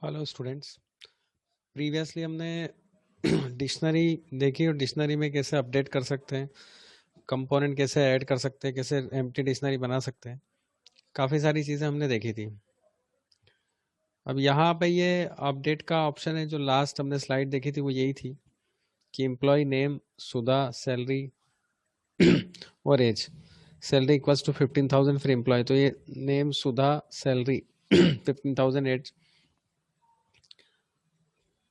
Hello students. Previously हमने dictionary देखी और डिक्शनरी में कैसे अपडेट कर सकते हैं, कंपोनेंट कैसे ऐड कर सकते हैं, कैसे एम्प्टी डिक्शनरी बना सकते हैं। काफ़ी सारी चीज़ें हमने देखी थी। अब यहाँ पे ये अपडेट का ऑप्शन है। जो लास्ट हमने स्लाइड देखी थी वो यही थी कि एम्प्लॉय नेम सुधा, सैलरी और एज। सैलरी इक्वल्स टू 15,000 फिर एम्प्लॉय, तो ये नेम सुधा, सैलरी 15,000, एज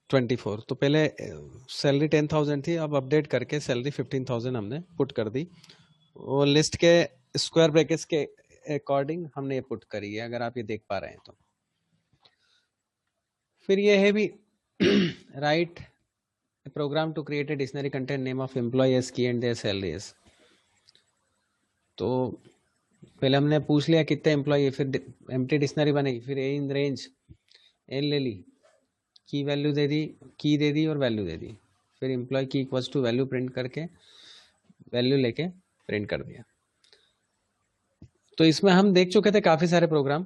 24। तो पहले सैलरी 10,000 थी, अब अपडेट करके सैलरी 15,000 हमने पुट कर दी। वो लिस्ट के स्क्वायर ब्रैकेट्स के अकॉर्डिंग हमने ये पुट करी है, अगर आप ये देख पा रहे हैं तो। फिर ये है भी write program to create a dictionary content name of employee as key and their salaries. तो पहले हमने पूछ लिया कितने एम्प्लॉय है, फिर एम्प्टी डिक्शनरी बनेगी, फिर ए इन रेंज एन ले ली, की वैल्यू दे दी, की दे दी और वैल्यू दे दी, फिर एम्प्लॉय की इक्वल्स टू वैल्यू प्रिंट करके वैल्यू लेके प्रिंट कर दिया। तो इसमें हम देख चुके थे काफी सारे प्रोग्राम।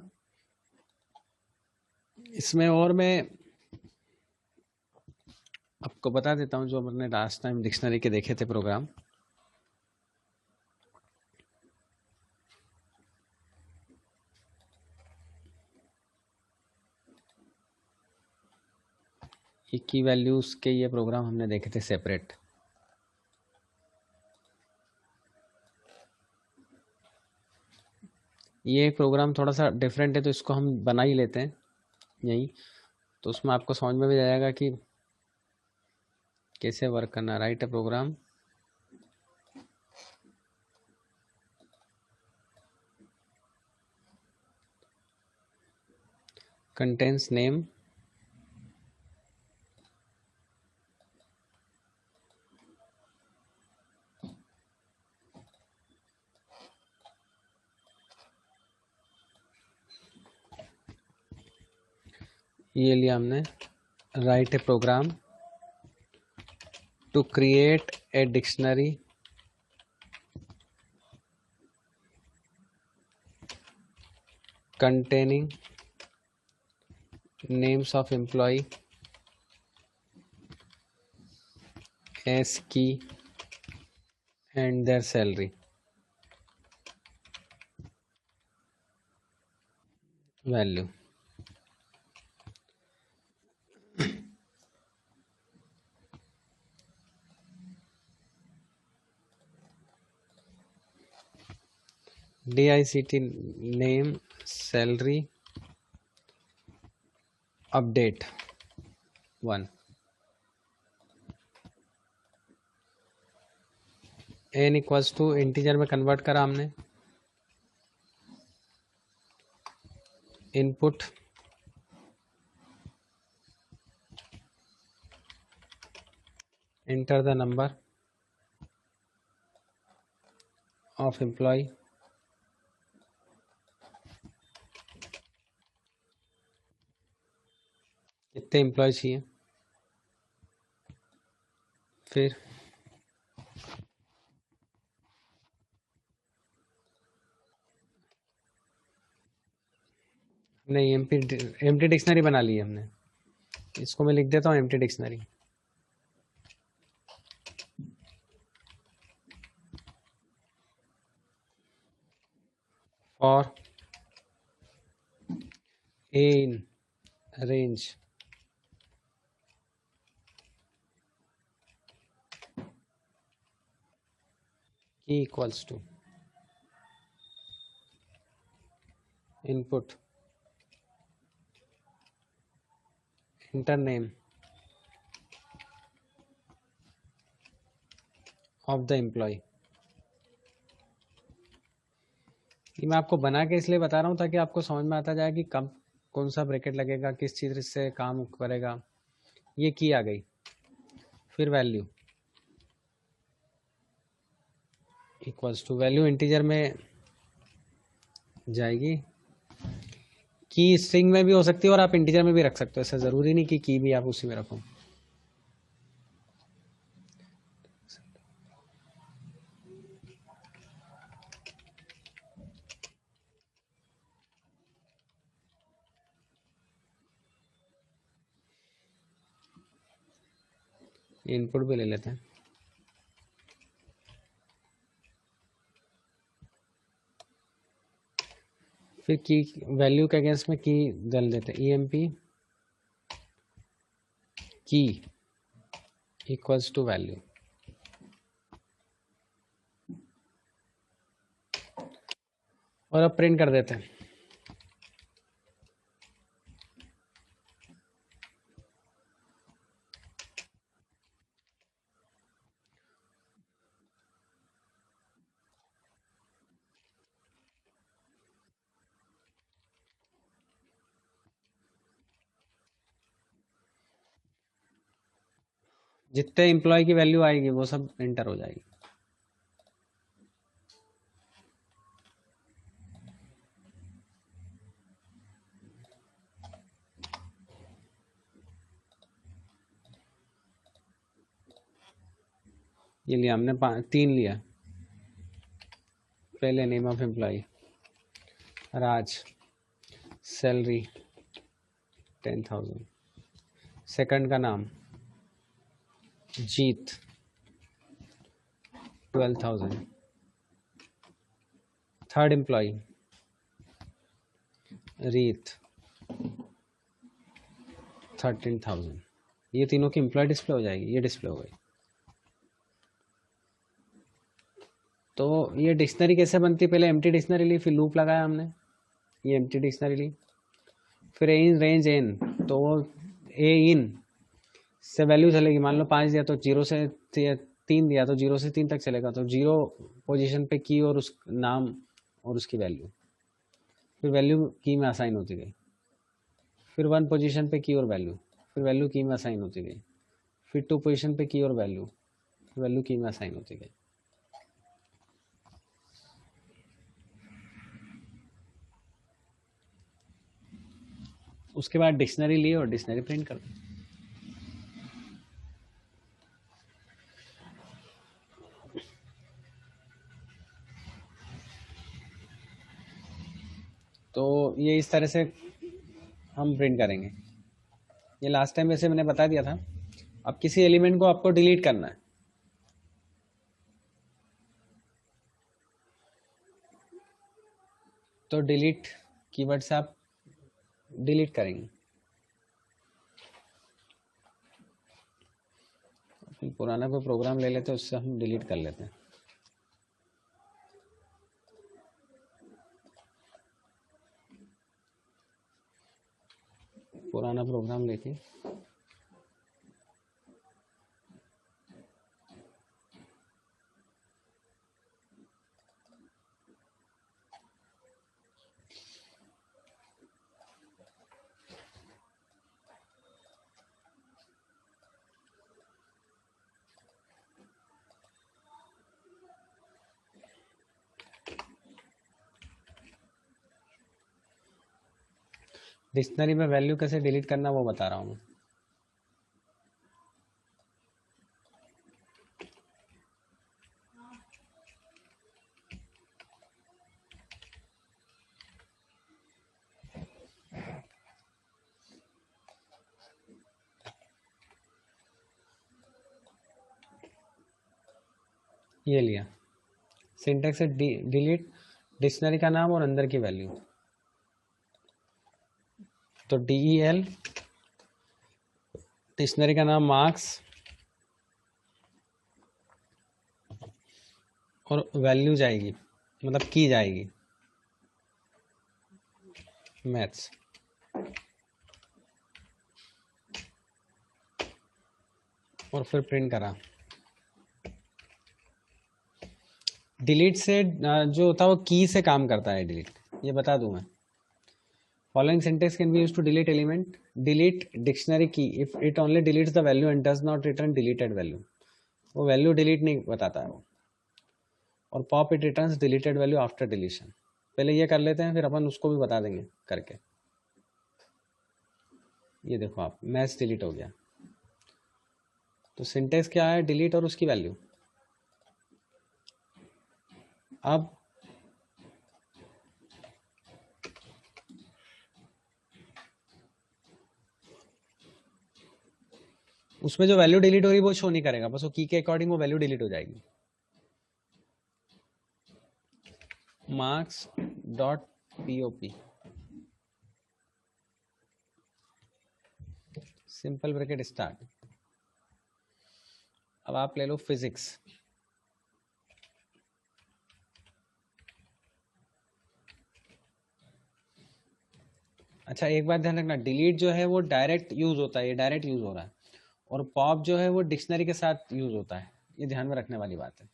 इसमें और मैं आपको बता देता हूँ जो हमने लास्ट टाइम डिक्शनरी के देखे थे प्रोग्राम। की वैल्यूज के ये प्रोग्राम हमने देखे थे सेपरेट। ये प्रोग्राम थोड़ा सा डिफरेंट है तो इसको हम बना ही लेते हैं यही, तो उसमें आपको समझ में भी आएगा कि कैसे वर्क करना। राइट है प्रोग्राम कंटेंट्स नेम ये लिया हमने। Write a program to create a dictionary containing names of employee as key and their salary value। DICT name salary update 1। n equals to integer में कन्वर्ट करा हमने। Input enter the number of employee कितने employee चाहिए, फिर नहीं empty dictionary बना ली है हमने। इसको मैं लिख देता हूँ empty dictionary. For a in range key equals to input enter name of the employ. ये मैं आपको बना के इसलिए बता रहा हूँ ताकि आपको समझ में आता जाए कि कब कौन सा ब्रैकेट लगेगा, किस चीज़ से काम करेगा। ये की आ गई, फिर value equals to value integer में जाएगी। की स्ट्रिंग में भी हो सकती है और आप इंटीजर में भी रख सकते हो, ऐसा ज़रूरी नहीं कि की भी आप उसी में रखो। इनपुट भी ले लेते हैं। फिर की वैल्यू के अगेंस्ट में की डाल देते हैं, EMP की इक्वल्स टू वैल्यू। और अब प्रिंट कर देते हैं। जितने एम्प्लॉय की वैल्यू आएगी वो सब एंटर हो जाएगी। ये लिया हमने 3 लिया। पहले name of employee Raj, salary 10,000। Second का नाम जीत 12,000। थर्ड एम्प्लॉय रीत 13,000। ये तीनों की एम्प्लॉय डिस्प्ले हो जाएगी। ये डिस्प्ले हो गई। तो ये डिक्शनरी कैसे बनती है? पहले एम्प्टी डिक्शनरी ली, फिर लूप लगाया हमने, ये एम्प्टी डिक्शनरी ली। फिर इन रेंज एन, तो वो ए इन से वैल्यू चलेगी। मान लो 5 दिया तो 0 से 3 दिया तो 0 से 3 तक चलेगा। तो 0 पोजीशन पे की और उस नाम और उसकी वैल्यू। फिर वैल्यू की में असाइन होती गई। फिर 1 पोजीशन पे की और वैल्यू, फिर वैल्यू की में असाइन होती गई। फिर 2 पोजीशन पे की और वैल्यू, फिर वैल्यू की में असाइन होती गई। उसके बाद डिक्शनरी ली और डिक्शनरी प्रिंट कर दी। तो ये इस तरह से हम प्रिंट करेंगे। ये लास्ट टाइम वैसे मैंने बता दिया था। अब किसी एलिमेंट को आपको डिलीट करना है, तो डिलीट कीवर्ड से आप डिलीट करेंगे। फिर पुराना कोई प्रोग्राम ले लेते हैं, उससे हम डिलीट कर लेते हैं। पुराना प्रोग्राम लेके डिक्शनरी में वैल्यू कैसे डिलीट करना वो बता रहा हूँ। ये लिया सिंटैक्स से डिलीट डिक्शनरी का नाम और अंदर की वैल्यू। तो DEL डिक्शनरी का नाम मार्क्स और वैल्यू जाएगी, मतलब की जाएगी मैथ्स। और फिर प्रिंट करा। डिलीट से जो होता है वो की से काम करता है। डिलीट ये बता दूं मैं। Following syntax can be used to delete element. Delete dictionary key if it only deletes the value and does not return deleted value. वो वैल्यू डिलीट नहीं बताता है वो। और pop it returns deleted value after deletion. पहले ये कर लेते हैं, फिर अपन उसको भी बता देंगे करके। ये देखो आप, मैच डिलीट हो गया। तो सिंटेक्स क्या है? डिलीट और उसकी वैल्यू। अब उसमें जो वैल्यू डिलीट हो रही है वो शो नहीं करेगा, बस वो की के अकॉर्डिंग वो वैल्यू डिलीट हो जाएगी। Marks dot POP, simple bracket start. अब आप ले लो फिजिक्स। अच्छा एक बात ध्यान रखना, डिलीट जो है वो डायरेक्ट यूज होता है, ये डायरेक्ट यूज हो रहा है, और पॉप जो है वो डिक्शनरी के साथ यूज होता है, ये ध्यान में रखने वाली बात है।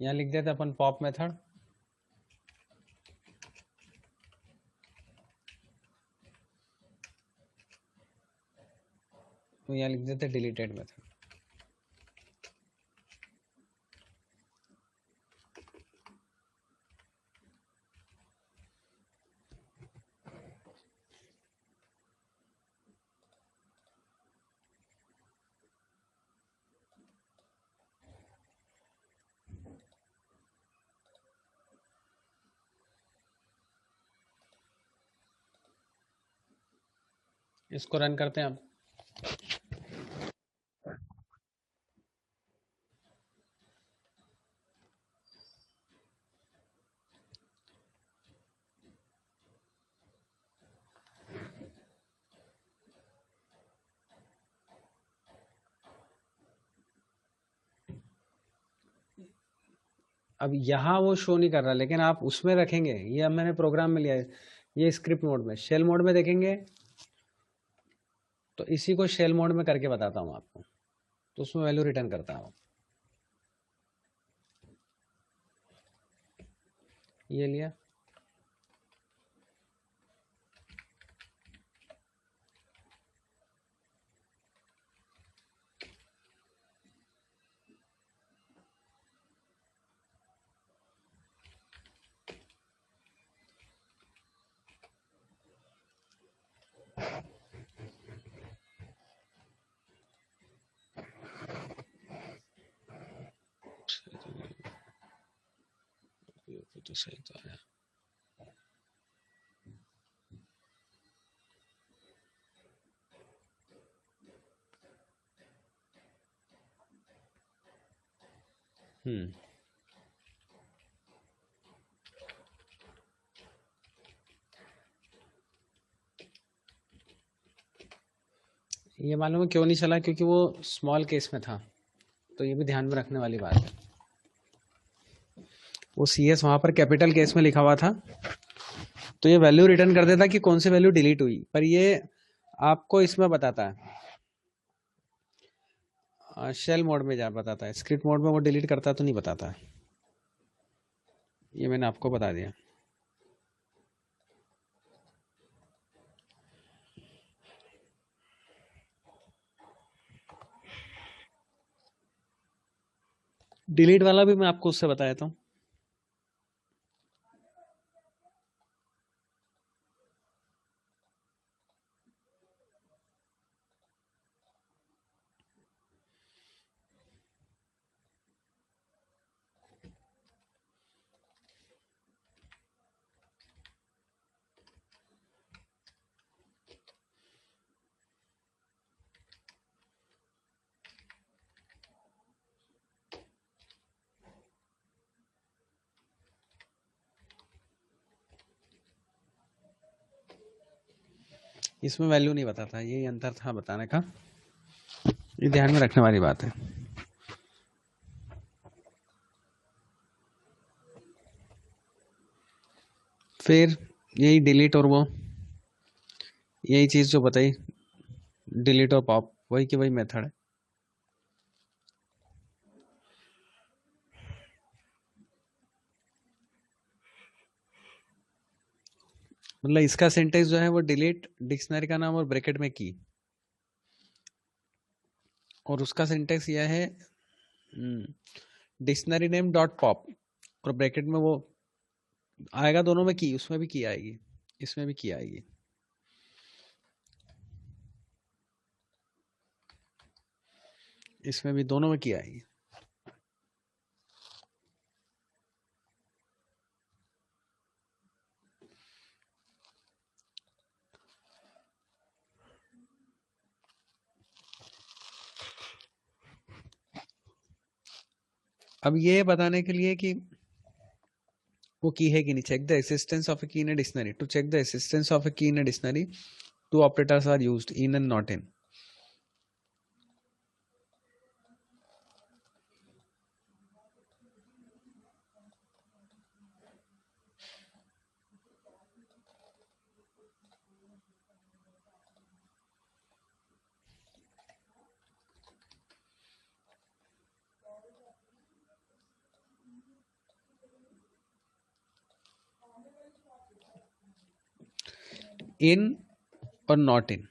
यहाँ लिख देते अपन पॉप मेथड, तो यहाँ लिख देते डिलीटेड मेथड। इसको रन करते हैं अब। अब यहाँ वो शो नहीं कर रहा, लेकिन आप उसमें रखेंगे, ये अब मैंने प्रोग्राम में लिया है, ये स्क्रिप्ट मोड में, शेल मोड में देखेंगे, तो इसी को शेल मोड में करके बताता हूँ आपको, तो उसमें वैल्यू रिटर्न करता हूँ। ये लिया, तो सही तो आया। ये मालूम है क्यों नहीं चला, क्योंकि वो स्मॉल केस में था, तो ये भी ध्यान में रखने वाली बात है। वो सी एस वहां पर कैपिटल केस में लिखा हुआ था, तो ये वैल्यू रिटर्न कर देता कि कौन सी वैल्यू डिलीट हुई, पर ये आपको इसमें बताता है, शेल मोड में जा बताता है, स्क्रिप्ट मोड में वो डिलीट करता तो नहीं बताता है। ये मैंने आपको बता दिया। डिलीट वाला भी मैं आपको उससे बताया था। इसमें वैल्यू नहीं बताता, यही अंतर था बताने का, ये ध्यान में रखने वाली बात है। फिर यही डिलीट और वो यही चीज जो बताई, डिलीट और पॉप, वही की वही मेथड है। मतलब इसका सिंटेक्स जो है वो डिलीट, डिक्शनरी का नाम और ब्रैकेट में की, और उसका सिंटेक्स यह है डिक्शनरी नेम डॉट पॉप, और ब्रैकेट में वो आएगा, दोनों में की, उसमें भी की आएगी, इसमें भी की आएगी। इसमें भी दोनों में किया है। अब ये बताने के लिए कि वो की है कि नहीं, check the existence of a key in a dictionary. To check the existence of a key in a dictionary, two operators are used, in and not in. In और नॉट इन,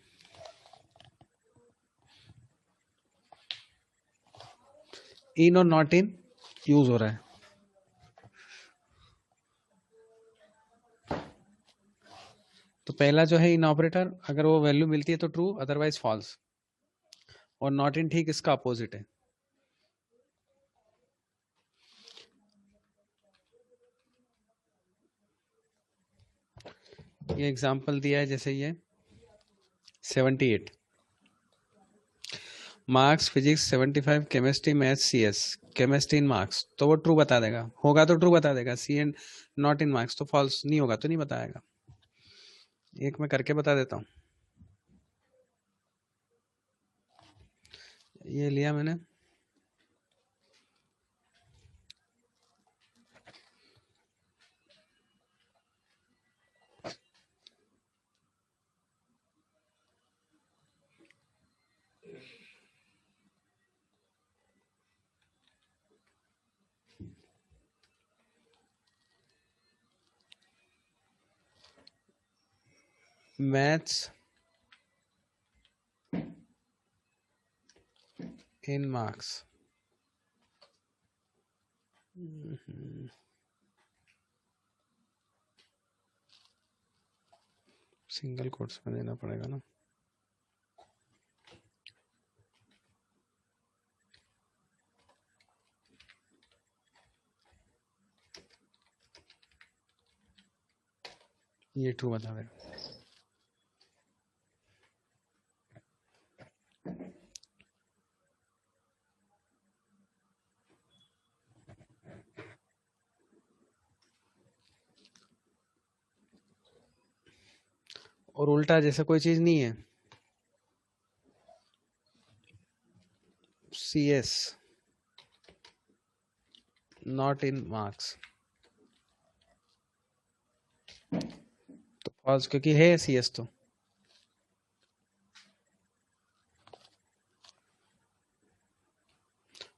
इन और not in use हो रहा है। तो पहला जो है इन operator, अगर वो वैल्यू मिलती है तो ट्रू, अदरवाइज फॉल्स। और नॉट इन ठीक इसका अपोजिट है। ये एग्जांपल दिया है, जैसे ये 78 marks physics, 75 chemistry, maths, CS. Chemistry in marks तो वो ट्रू बता देगा, होगा तो ट्रू बता देगा। सी एंड नॉट इन मार्क्स तो फॉल्स, नहीं होगा तो नहीं बताएगा। एक मैं करके बता देता हूँ। ये लिया मैंने, मैथ्स इन मार्क्स। सिंगल कोट्स में देना पड़ेगा ना। ये ट्रू बता देगा। और उल्टा जैसे कोई चीज नहीं है, सीएस नॉट इन मार्क्स तो फॉल्स, क्योंकि है सीएस तो।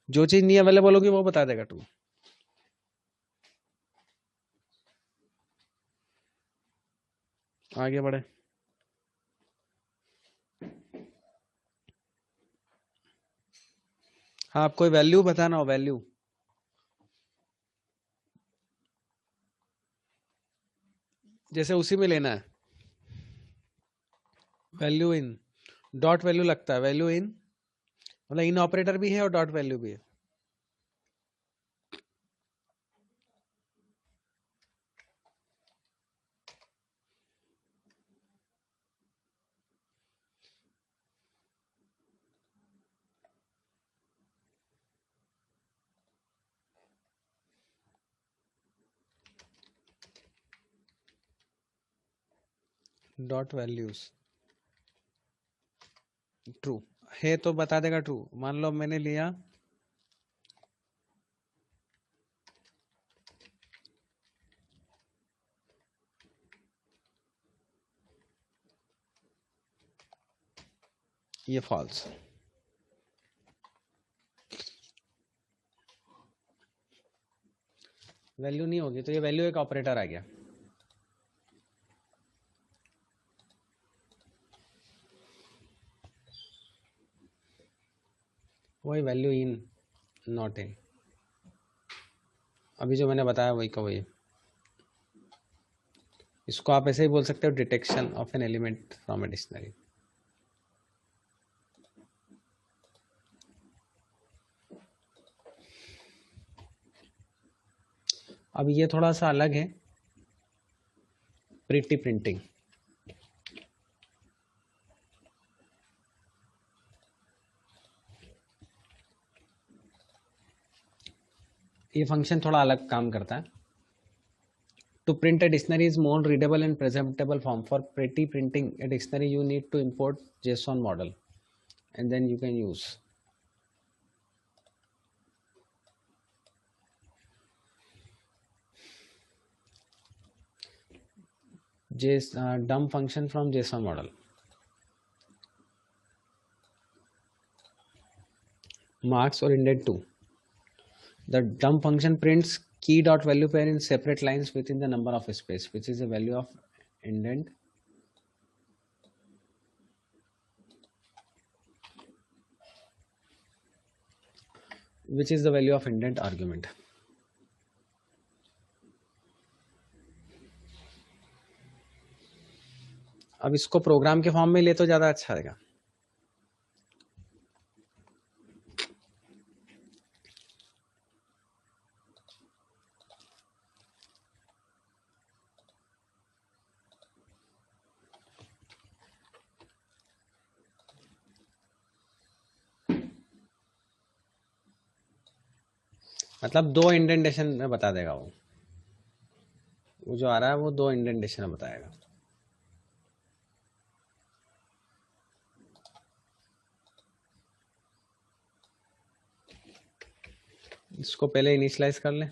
जो चीज नहीं अवेलेबल होगी वो बता देगा ट्रू। आगे बढ़े। हाँ, आप कोई वैल्यू बताना हो, वैल्यू जैसे उसी में लेना है। वैल्यू इन, डॉट वैल्यू लगता है, वैल्यू इन मतलब इन ऑपरेटर भी है और डॉट वैल्यू भी है। डॉट वैल्यूज ट्रू है तो बता देगा ट्रू। मान लो मैंने लिया ये फॉल्स, वैल्यू नहीं होगी तो ये वैल्यू एक ऑपरेटर आ गया। वही वैल्यू इन नॉट इन, अभी जो मैंने बताया वही का वही। इसको आप ऐसे ही बोल सकते हो, detection of an element from a dictionary. अब ये थोड़ा सा अलग है, प्रिटी प्रिंटिंग। ये फंक्शन थोड़ा अलग काम करता है। To print a dictionary is more readable and presentable form. For pretty printing a dictionary, you need to import JSON model, and then you can use dump function from JSON model. Marks or indent 2. The dump function prints key dot value pair in separate lines within the number of space, which is the value of indent. Which is the value of indent argument. अब इसको programme के form में ले तो ज़्यादा अच्छा रहेगा। मतलब 2 इंडेंटेशन में बता देगा वो जो आ रहा है वो 2 इंडेंटेशन में बताएगा। इसको पहले इनिशियलाइज कर लें।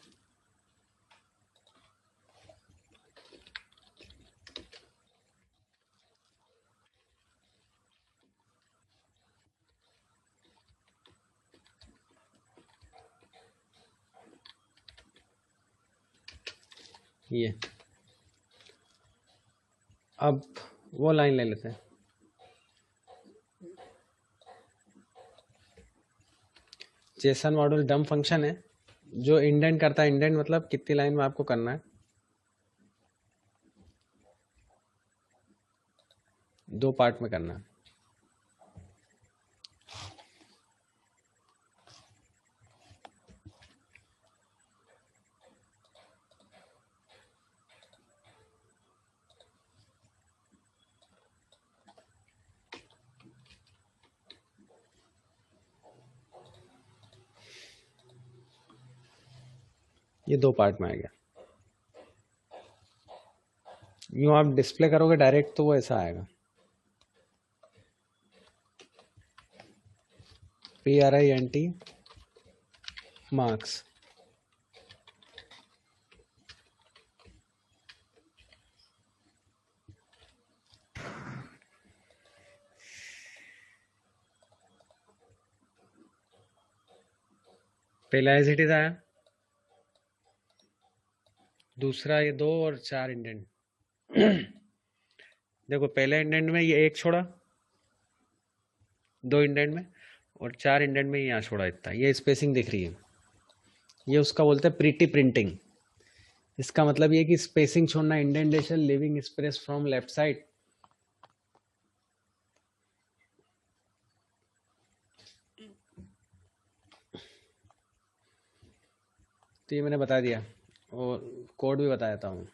ये अब वो लाइन ले लेते हैं। जेसन मॉड्यूल डम फंक्शन है जो इंडेंट करता है। इंडेंट मतलब कितनी लाइन में आपको करना है, 2 पार्ट में करना है। ये 2 पार्ट में आएगा। यूँ आप डिस्प्ले करोगे डायरेक्ट तो वो ऐसा आएगा, PRINT मार्क्स। पहला एज इट इज आया, दूसरा ये 2 और 4 इंडेंट। देखो पहले इंडेंट में ये 1 छोड़ा 2 इंडेंट में, और 4 इंडेंट में यहाँ छोड़ा इतना। ये स्पेसिंग दिख रही है, ये उसका बोलते हैं प्रीटी प्रिंटिंग। इसका मतलब ये कि स्पेसिंग छोड़ना, indentation living space from left side. तो ये मैंने बता दिया और कोड भी बता देता हूँ।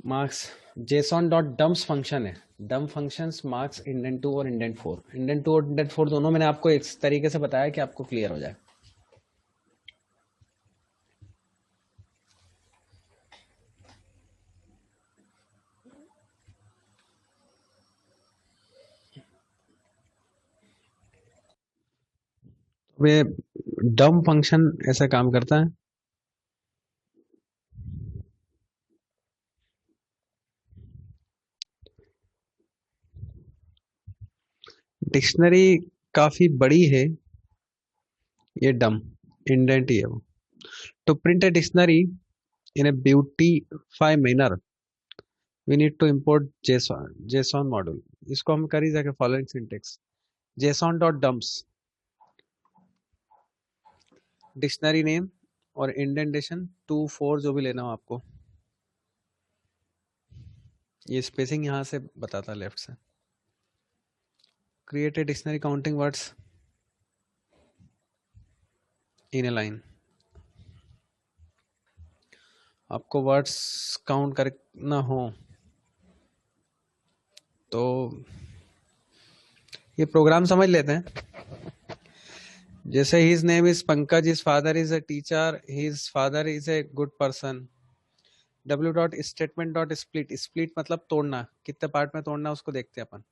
Marks JSON dot dumps function है। डम फंक्शंस मार्क्स इंडेंट 2 और इंडेंट 4। इंडेंट 2 और इंडेंट 4 दोनों मैंने आपको इस तरीके से बताया कि आपको क्लियर हो जाए। वे डम फंक्शन ऐसा काम करता है। डिक्शनरी काफी बड़ी है, ये डम इंडेंट ही है वो। To print a dictionary in a beautify manner we need to import JSON module. इसको हम कर ही सके following syntax. JSON dot dumps dictionary name और इंडेंटेशन 2 4 जो भी लेना हो आपको। ये स्पेसिंग यहाँ से बताता लेफ्ट से। Create a dictionary counting words. In A line. आपको वर्ड्स काउंट करना हो तो ये प्रोग्राम समझ लेते हैं। जैसे his name is Pankaj, his father is a teacher, his father is a good person. W dot statement dot split, split मतलब तोड़ना, कितने पार्ट में तोड़ना उसको देखते हैं अपन।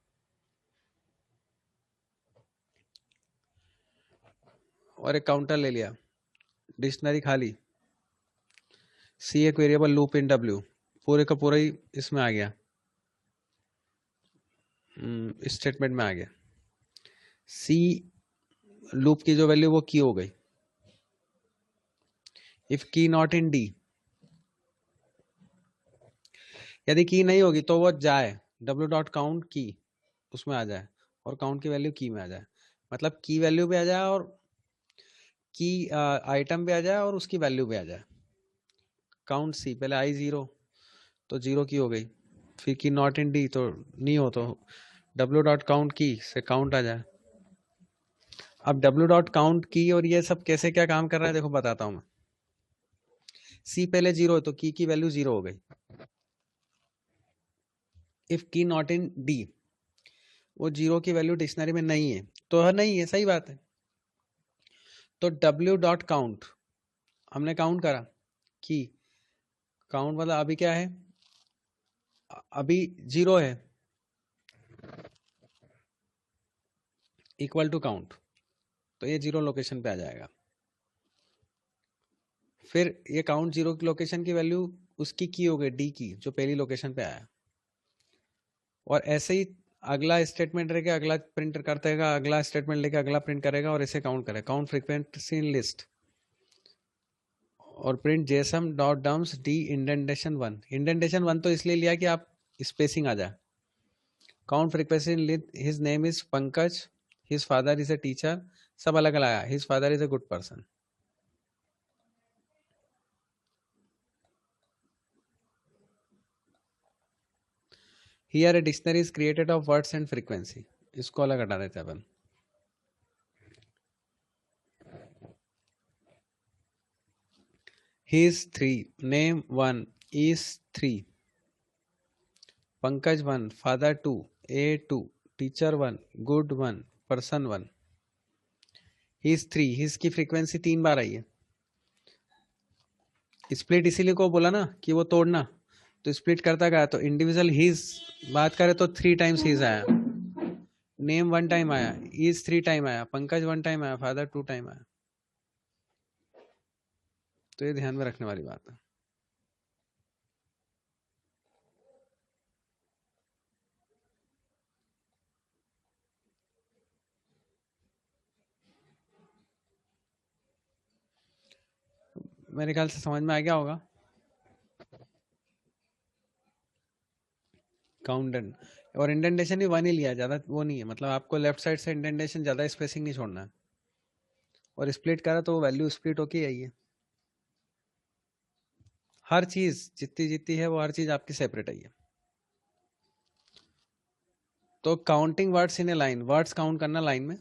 और एक काउंटर ले लिया, डिक्शनरी खाली, सी एक वेरिएबल, लूप इन डब्ल्यू, पूरे का पूरा ही इसमें आ गया, स्टेटमेंट में आ गया। सी लूप की जो वैल्यू वो की हो गई। इफ की नॉट इन डी, यदि की नहीं होगी तो वो जाए डब्ल्यू डॉट काउंट की, उसमें आ जाए और काउंट की वैल्यू की में आ जाए। मतलब की वैल्यू भी आ जाए और की आइटम भी आ जाए और उसकी वैल्यू भी आ जाए। काउंट सी, पहले आई 0 तो 0 की हो गई, फिर की नॉट इन डी तो नहीं हो, तो डब्ल्यू डॉट काउंट की से काउंट आ जाए। अब डब्ल्यू डॉट काउंट की और ये सब कैसे क्या काम कर रहा है देखो बताता हूं मैं। सी पहले 0 है तो की वैल्यू 0 हो गई। इफ की नॉट इन डी, वो 0 की वैल्यू डिक्शनरी में नहीं है तो नहीं है, सही बात है। तो डब्ल्यू डॉट काउंट, हमने काउंट करा की, काउंट मतलब अभी क्या है, अभी 0 है, इक्वल टू काउंट, तो ये 0 लोकेशन पे आ जाएगा। फिर ये काउंट 0 की लोकेशन की वैल्यू उसकी की हो गई, डी की, जो पहली लोकेशन पे आया। और ऐसे ही अगला स्टेटमेंट लेके अगला प्रिंट करता है, अगला स्टेटमेंट लेके अगला प्रिंट करेगा और ऐसे काउंट करेगा। काउंट फ्रीक्वेंसी इन लिस्ट और print json dot dumps D indentation 1। Indentation 1 तो इसलिए लिया कि आप स्पेसिंग आ जाए। Count frequency in list, his name is Pankaj, his father is a teacher, सब अलग अलग आया, his father is a good person. Here a dictionary is created of words and frequency, इसको अलग हटा देते हैं अपन। He is 3, name 1, is 3, Pankaj 1, father 2, A 2, teacher 1, good 1, person 1. He is 3, his की फ्रीक्वेंसी 3 बार आई है। स्प्लिट इसीलिए को बोला ना कि वो तोड़ना, तो स्प्लिट करता गया तो इंडिविजुअल हिज बात करे तो 3 टाइम्स हिज आया, नेम 1 टाइम आया, इज 3 टाइम आया, पंकज 1 टाइम आया, फादर 2 टाइम आया। तो ये ध्यान में रखने वाली बात है। मेरे ख्याल से समझ में आ गया होगा। काउंटेंट और इंडेंटेशन भी 1 ही लिया, ज्यादा वो नहीं है, मतलब आपको लेफ्ट साइड से इंडेंटेशन ज्यादा स्पेसिंग नहीं छोड़ना है। और स्प्लिट करा तो वैल्यू स्प्लिट होके आई है। हर चीज जितनी जितनी है वो हर चीज आपकी सेपरेट आई है। तो counting words in A line, words count करना लाइन में।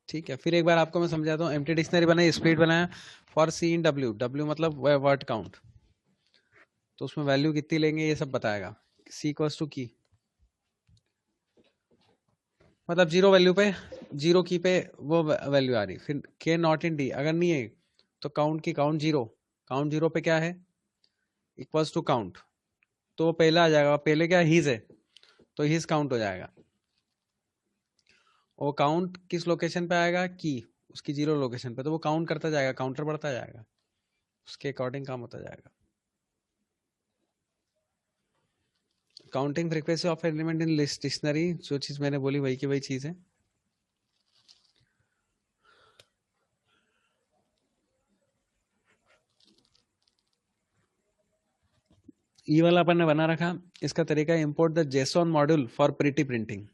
ठीक है, फिर एक बार आपको मैं समझाता हूँ। एम्प्टी डिक्शनरी बनाई, स्प्लिट बनाया for C in W, W मतलब वर्ड काउंट, तो उसमें वैल्यू कितनी लेंगे ये सब बताएगा। सी इक्वल्स टू की, मतलब 0 वैल्यू पे, 0 की पे वो वैल्यू आ रही। फिर के नॉट इन डी, अगर नहीं है तो काउंट की, काउंट 0, काउंट 0 पे क्या है, इक्वल्स टू काउंट, तो वो पहला आ जाएगा। पहले क्या हिज है तो हिज काउंट हो जाएगा। वो काउंट किस लोकेशन पे आएगा, की, उसकी 0 लोकेशन पे, तो वो काउंट करता जाएगा, काउंटर बढ़ता जाएगा, उसके अकॉर्डिंग काम होता जाएगा। Counting frequency of element in list dictionary, जो चीज मैंने बोली वही की वही चीज है। ये वाला अपन ने बना रखा। इसका तरीका, import the json module for pretty printing,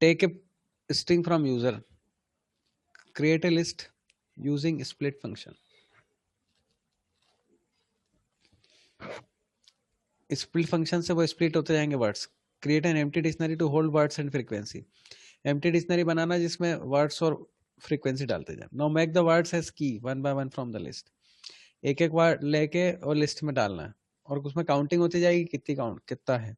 take a string from user, create a list using split function. Split function से वो स्प्लिट होते जाएंगे words. Create an empty dictionary to hold words and frequency. Empty dictionary बनाना जिसमें words और frequency डालते जाए। Now make the words as key one by one from the list. एक एक वर्ड लेके और लिस्ट में डालना है और उसमें काउंटिंग होती जाएगी कितनी काउंट कितना है।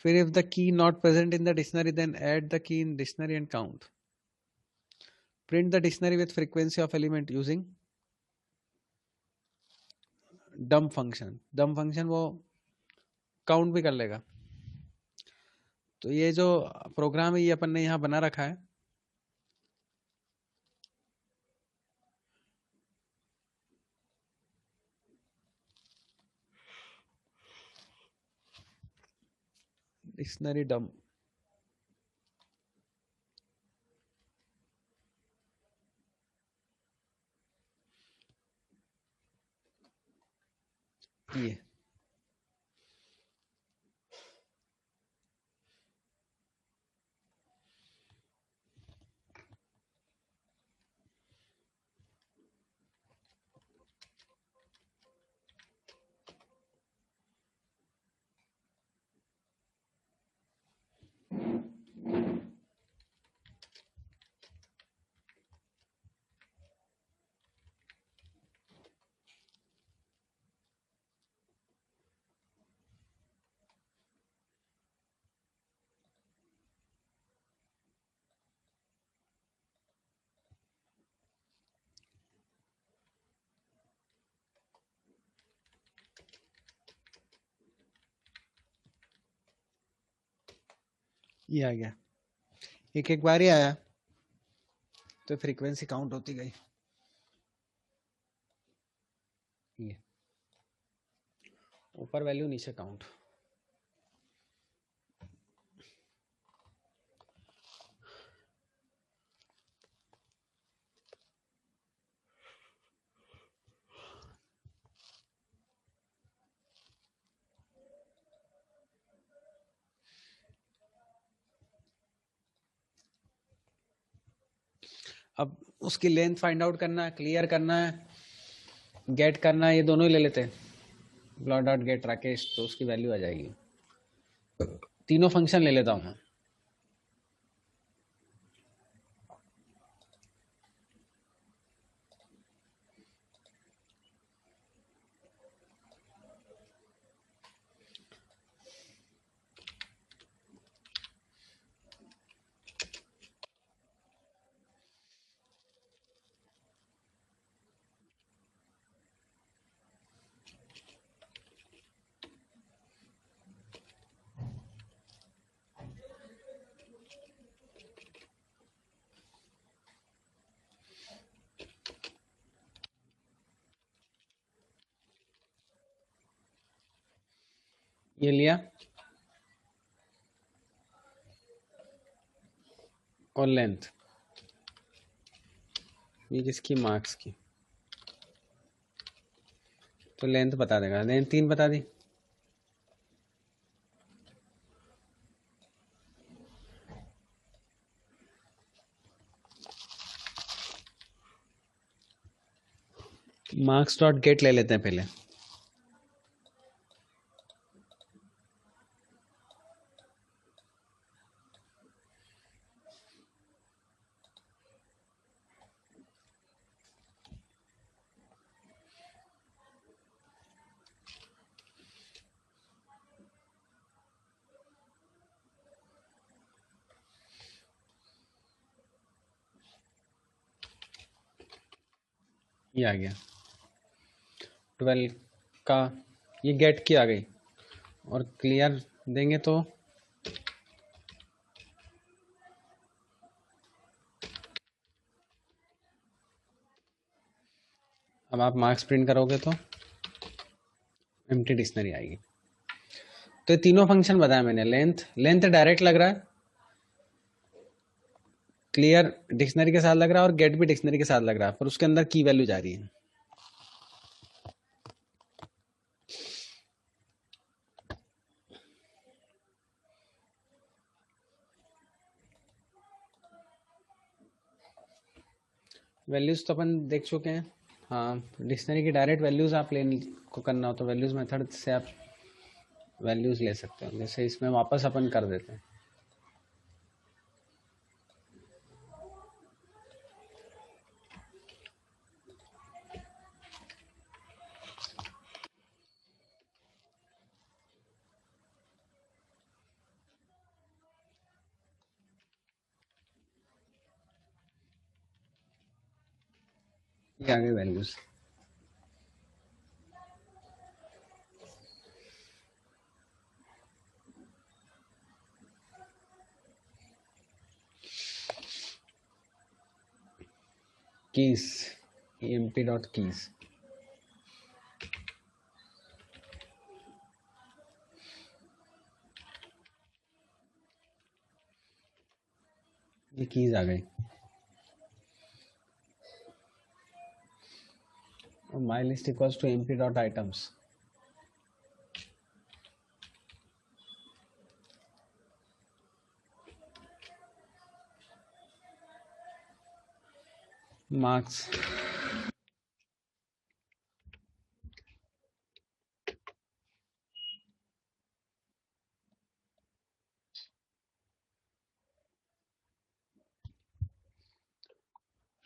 फिर if the key not present in the dictionary, then add the key in dictionary and count. Print the dictionary with frequency of element using dump function. dump function वो काउंट भी कर लेगा। तो ये जो प्रोग्राम है ये अपन ने यहाँ बना रखा है। डिक्शनरी डम्प, ये आ गया। एक एक बार ही आया तो फ्रीक्वेंसी काउंट होती गई। ये ऊपर वैल्यू नीचे काउंट। अब उसकी लेंथ फाइंड आउट करना है, क्लियर करना है, गेट करना है, ये दोनों ही ले लेते हैं। ब्लॉट डॉट गेट राकेश, तो उसकी वैल्यू आ जाएगी। तीनों फंक्शन ले लेता हूँ मैं। ये लिया और लेंथ, ये किसकी, मार्क्स की, तो लेंथ बता देगा। लेंथ 3 बता दी। मार्क्स डॉट गेट ले लेते हैं पहले। ये आ गया 12 का, ये गेट की आ गई और क्लियर देंगे तो अब आप मार्क्स प्रिंट करोगे तो एम्प्टी डिक्शनरी आएगी। तो ये तीनों फंक्शन बताया मैंने। लेंथ डायरेक्ट लग रहा है, क्लियर डिक्शनरी के साथ लग रहा है और गेट भी डिक्शनरी के साथ लग रहा है, पर उसके अंदर की वैल्यू जा रही है। वैल्यूज तो अपन देख चुके हैं। हाँ, डिक्शनरी की डायरेक्ट वैल्यूज़ आप लेने को करना हो तो वैल्यूज़ मेथड से आप वैल्यूज़ ले सकते हो, जैसे इसमें वापस अपन कर देते हैं। ये आ गए values. Keys, empty dot keys. ये कीज आ गई और my list equals to empty dot items. Marks,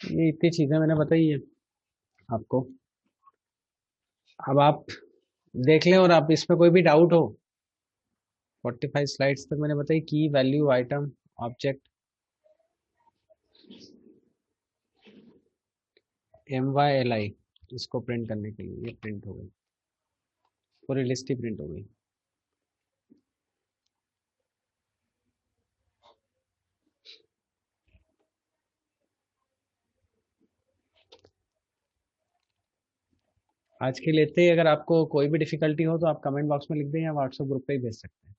ये इतनी चीजें मैंने बताई है आपको। अब आप देख लें, और आप इसमें कोई भी डाउट हो, 45 स्लाइड्स तक मैंने बताई, की वैल्यू आइटम ऑब्जेक्ट MYLI, इसको प्रिंट करने के लिए ये प्रिंट हो गई, पूरी लिस्ट ही प्रिंट हो गई। आज के लिए इतना ही। अगर आपको कोई भी डिफिकल्टी हो तो आप कमेंट बॉक्स में लिख दें या व्हाट्सएप ग्रुप पे ही भेज सकते हैं।